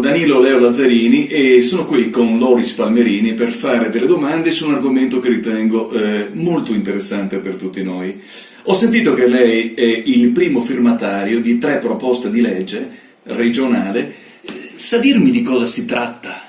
Danilo Leo Lazzarini e sono qui con Loris Palmerini per fare delle domande su un argomento che ritengo molto interessante per tutti noi. Ho sentito che lei è il primo firmatario di 3 proposte di legge regionale. Sa dirmi di cosa si tratta?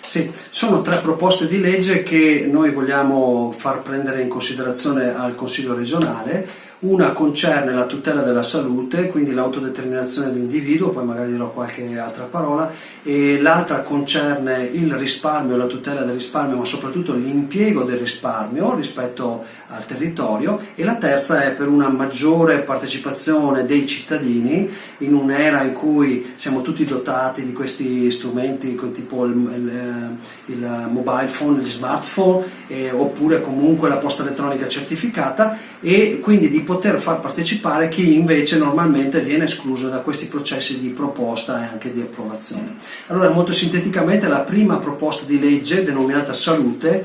Sì, sono 3 proposte di legge che noi vogliamo far prendere in considerazione al Consiglio regionale. Una concerne la tutela della salute, quindi l'autodeterminazione dell'individuo, poi magari dirò qualche altra parola, e l'altra concerne il risparmio, la tutela del risparmio, ma soprattutto l'impiego del risparmio rispetto al territorio, e la terza è per una maggiore partecipazione dei cittadini in un'era in cui siamo tutti dotati di questi strumenti tipo il mobile phone, gli smartphone, oppure comunque la posta elettronica certificata, e quindi di poter far partecipare chi invece normalmente viene escluso da questi processi di proposta e anche di approvazione. Allora, molto sinteticamente, la prima proposta di legge, denominata Salute,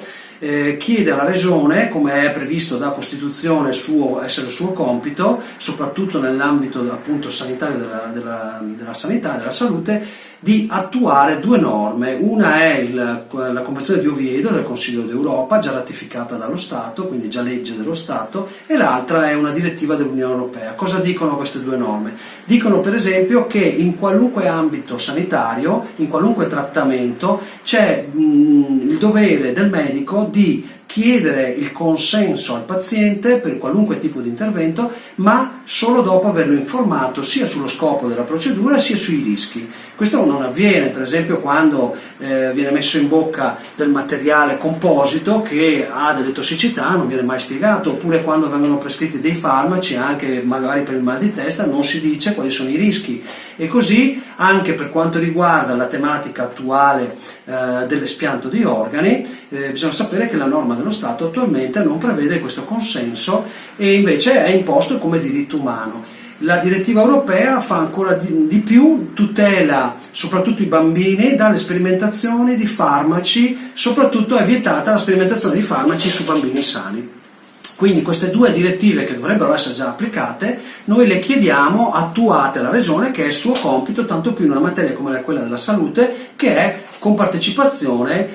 chiede alla Regione, come è previsto da Costituzione essere il suo compito, soprattutto nell'ambito appunto sanitario della sanità e della salute, di attuare 2 norme. Una è la Convenzione di Oviedo del Consiglio d'Europa, già ratificata dallo Stato, quindi già legge dello Stato, e l'altra è una direttiva dell'Unione Europea. Cosa dicono queste 2 norme? Dicono per esempio che in qualunque ambito sanitario, in qualunque trattamento, c'è il dovere del medico di chiedere il consenso al paziente per qualunque tipo di intervento, ma solo dopo averlo informato sia sullo scopo della procedura sia sui rischi. Questo non avviene, per esempio, quando viene messo in bocca del materiale composito che ha delle tossicità, non viene mai spiegato, oppure quando vengono prescritti dei farmaci, anche magari per il mal di testa, non si dice quali sono i rischi. E così anche per quanto riguarda la tematica attuale dell'espianto di organi, bisogna sapere che la norma dello Stato attualmente non prevede questo consenso e invece è imposto come diritto umano. La direttiva europea fa ancora di più, tutela soprattutto i bambini dalle sperimentazioni di farmaci, soprattutto è vietata la sperimentazione di farmaci su bambini sani. Quindi queste 2 direttive, che dovrebbero essere già applicate, noi le chiediamo attuate alla Regione, che è il suo compito, tanto più in una materia come quella della salute, che è con partecipazione,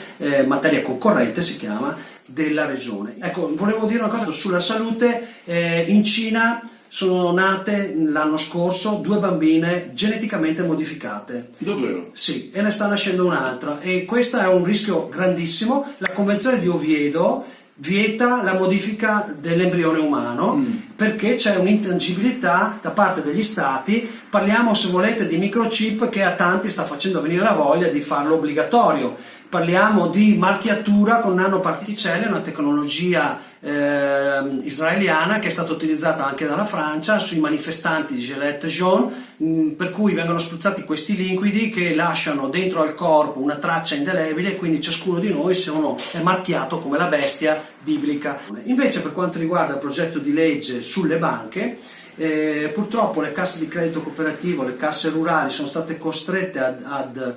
materia concorrente si chiama, della Regione. Ecco, volevo dire una cosa sulla salute. In Cina sono nate l'anno scorso 2 bambine geneticamente modificate. Davvero? Sì, e ne sta nascendo un'altra, e questo è un rischio grandissimo. La Convenzione di Oviedo vieta la modifica dell'embrione umano perché c'è un'intangibilità da parte degli stati. Parliamo, se volete, di microchip che a tanti sta facendo venire la voglia di farlo obbligatorio. Parliamo di marchiatura con nanoparticelle, una tecnologia israeliana che è stata utilizzata anche dalla Francia sui manifestanti di Gilets Jaunes, per cui vengono spruzzati questi liquidi che lasciano dentro al corpo una traccia indelebile, e quindi ciascuno di noi è marchiato come la bestia biblica. Invece, per quanto riguarda il progetto di legge sulle banche, purtroppo le casse di credito cooperativo, le casse rurali sono state costrette ad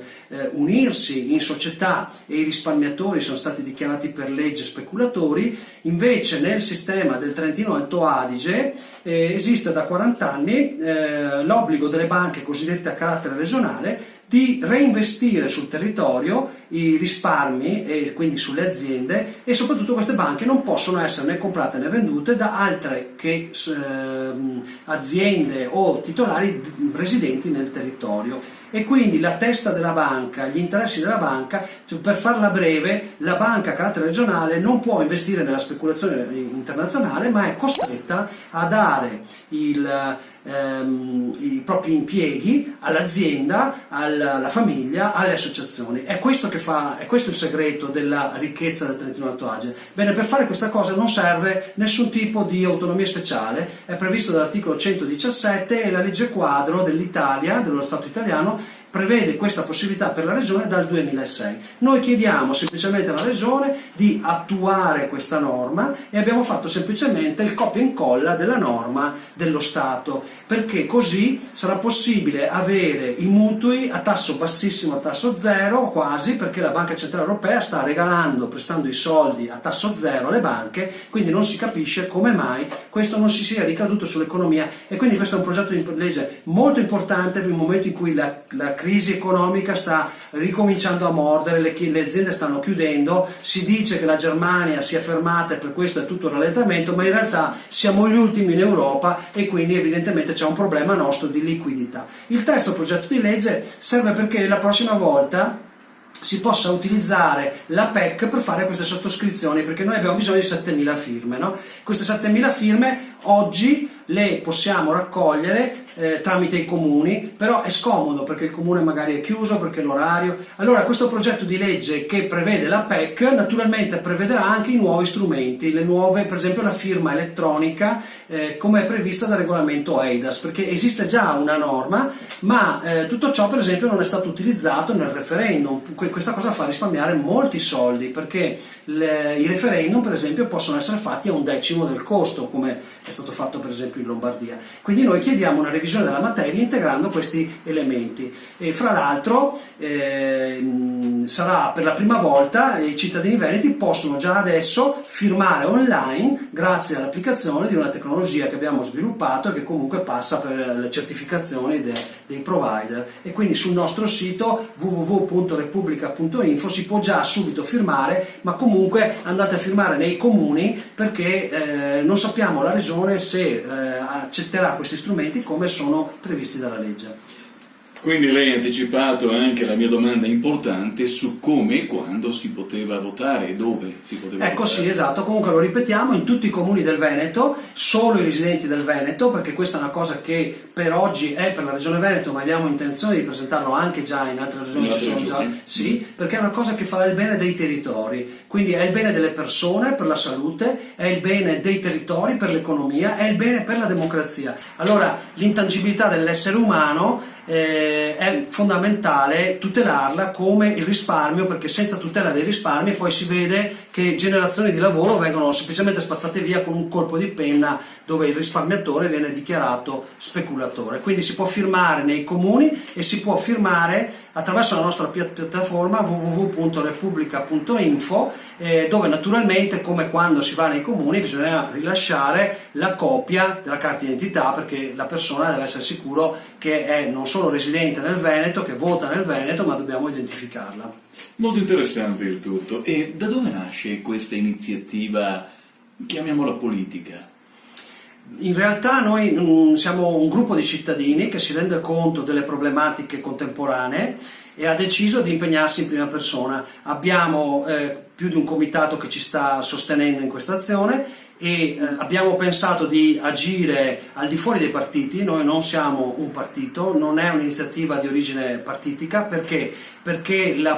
unirsi in società e i risparmiatori sono stati dichiarati per legge speculatori. Invece nel sistema del Trentino Alto Adige esiste da 40 anni l'obbligo delle banche cosiddette a carattere regionale di reinvestire sul territorio i risparmi e quindi sulle aziende, e soprattutto queste banche non possono essere né comprate né vendute da altre che aziende o titolari residenti nel territorio. E quindi la testa della banca, gli interessi della banca, per farla breve, la banca a carattere regionale non può investire nella speculazione internazionale, ma è costretta a dare i propri impieghi all'azienda, alla famiglia, alle associazioni. È questo il segreto della ricchezza del Trentino Alto Adige. Bene, per fare questa cosa non serve nessun tipo di autonomia speciale, è previsto dall'articolo 117 e la legge quadro dell'Italia, dello Stato italiano, prevede questa possibilità per la Regione dal 2006. Noi chiediamo semplicemente alla Regione di attuare questa norma e abbiamo fatto semplicemente il copia e incolla della norma dello Stato, perché così sarà possibile avere i mutui a tasso bassissimo, a tasso zero quasi, perché la Banca Centrale Europea sta prestando i soldi a tasso zero alle banche, quindi non si capisce come mai questo non si sia ricaduto sull'economia. E quindi questo è un progetto di legge molto importante per il momento in cui la crisi economica sta ricominciando a mordere, le aziende stanno chiudendo, si dice che la Germania si è fermata e per questo è tutto rallentamento, ma in realtà siamo gli ultimi in Europa e quindi evidentemente c'è un problema nostro di liquidità. Il terzo progetto di legge serve perché la prossima volta si possa utilizzare la PEC per fare queste sottoscrizioni, perché noi abbiamo bisogno di 7.000 firme, no? Queste 7.000 firme oggi le possiamo raccogliere tramite i comuni, però è scomodo perché il comune magari è chiuso, perché l'orario. Allora questo progetto di legge che prevede la PEC naturalmente prevederà anche i nuovi strumenti, le nuove, per esempio la firma elettronica come è prevista dal regolamento EIDAS, perché esiste già una norma, ma tutto ciò per esempio non è stato utilizzato nel referendum. Questa cosa fa risparmiare molti soldi, perché i referendum per esempio possono essere fatti a 1/10 del costo, come è stato fatto per esempio in Lombardia. Quindi noi chiediamo una revisione della materia integrando questi elementi, e fra l'altro sarà per la prima volta i cittadini veneti possono già adesso firmare online grazie all'applicazione di una tecnologia che abbiamo sviluppato e che comunque passa per le certificazioni dei provider, e quindi sul nostro sito www.repubblica.info si può già subito firmare, ma comunque andate a firmare nei comuni, perché non sappiamo la regione se accetterà questi strumenti come sono previsti dalla legge. Quindi lei ha anticipato anche la mia domanda importante su come e quando si poteva votare e dove si poteva Ecco, votare. sì, esatto. Comunque lo ripetiamo, in tutti i comuni del Veneto, solo i residenti del Veneto, perché questa è una cosa che per oggi è per la regione Veneto, ma abbiamo intenzione di presentarlo anche già in altre regioni. Sì, perché è una cosa che farà il bene dei territori, quindi è il bene delle persone per la salute, è il bene dei territori per l'economia, è il bene per la democrazia. Allora, l'intangibilità dell'essere umano è fondamentale tutelarla come il risparmio, perché senza tutela dei risparmi poi si vede che generazioni di lavoro vengono semplicemente spazzate via con un colpo di penna, dove il risparmiatore viene dichiarato speculatore. Quindi si può firmare nei comuni e si può firmare attraverso la nostra piattaforma www.repubblica.info, dove naturalmente, come quando si va nei comuni, bisogna rilasciare la copia della carta d'identità, perché la persona deve essere sicuro che è non solo residente nel Veneto, che vota nel Veneto, ma dobbiamo identificarla. Molto interessante il tutto. E da dove nasce questa iniziativa, chiamiamola politica? In realtà noi siamo un gruppo di cittadini che si rende conto delle problematiche contemporanee e ha deciso di impegnarsi in prima persona. Abbiamo più di un comitato che ci sta sostenendo in questa azione e abbiamo pensato di agire al di fuori dei partiti. Noi non siamo un partito, non è un'iniziativa di origine partitica, perché la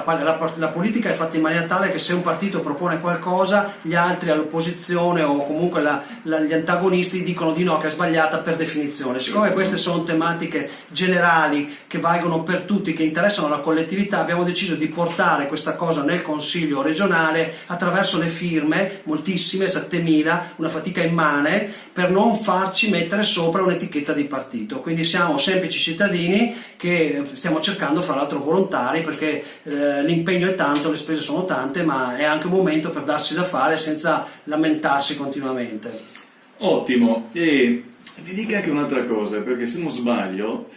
politica è fatta in maniera tale che se un partito propone qualcosa, gli altri all'opposizione o comunque gli antagonisti dicono di no, che è sbagliata per definizione. Siccome queste sono tematiche generali che valgono per tutti, che interessano la collettività, abbiamo deciso di portare questa cosa nel Consiglio regionale attraverso le firme, moltissime, 7.000, una fatica immane, per non farci mettere sopra un'etichetta di partito. Quindi siamo semplici cittadini che stiamo cercando, fra l'altro, volontari, perché l'impegno è tanto, le spese sono tante, ma è anche un momento per darsi da fare senza lamentarsi continuamente. Ottimo. E mi dica anche un'altra cosa, perché se non sbaglio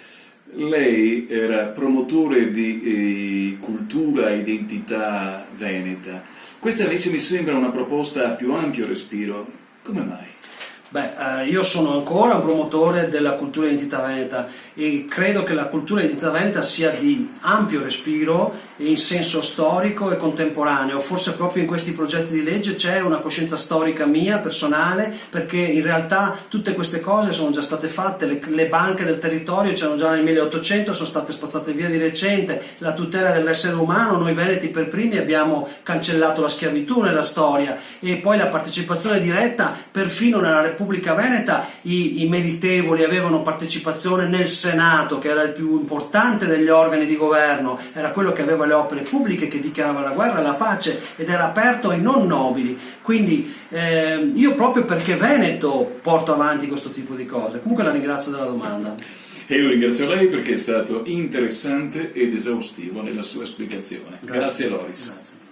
lei era promotore di cultura e identità veneta. Questa invece mi sembra una proposta a più ampio respiro. Come mai? Io sono ancora un promotore della cultura e identità veneta e credo che la cultura e identità veneta sia di ampio respiro in senso storico e contemporaneo. Forse proprio in questi progetti di legge c'è una coscienza storica mia, personale, perché in realtà tutte queste cose sono già state fatte. Le banche del territorio c'erano già nel 1800, sono state spazzate via di recente. La tutela dell'essere umano, noi veneti per primi abbiamo cancellato la schiavitù nella storia, e poi la partecipazione diretta. Perfino nella Repubblica Veneta i meritevoli avevano partecipazione nel Senato, che era il più importante degli organi di governo, era quello che aveva le opere pubbliche, che dichiarava la guerra e la pace ed era aperto ai non nobili. Quindi io, proprio perché Veneto, porto avanti questo tipo di cose. Comunque la ringrazio della domanda. E io ringrazio lei perché è stato interessante ed esaustivo nella sua spiegazione. Grazie Loris. Grazie.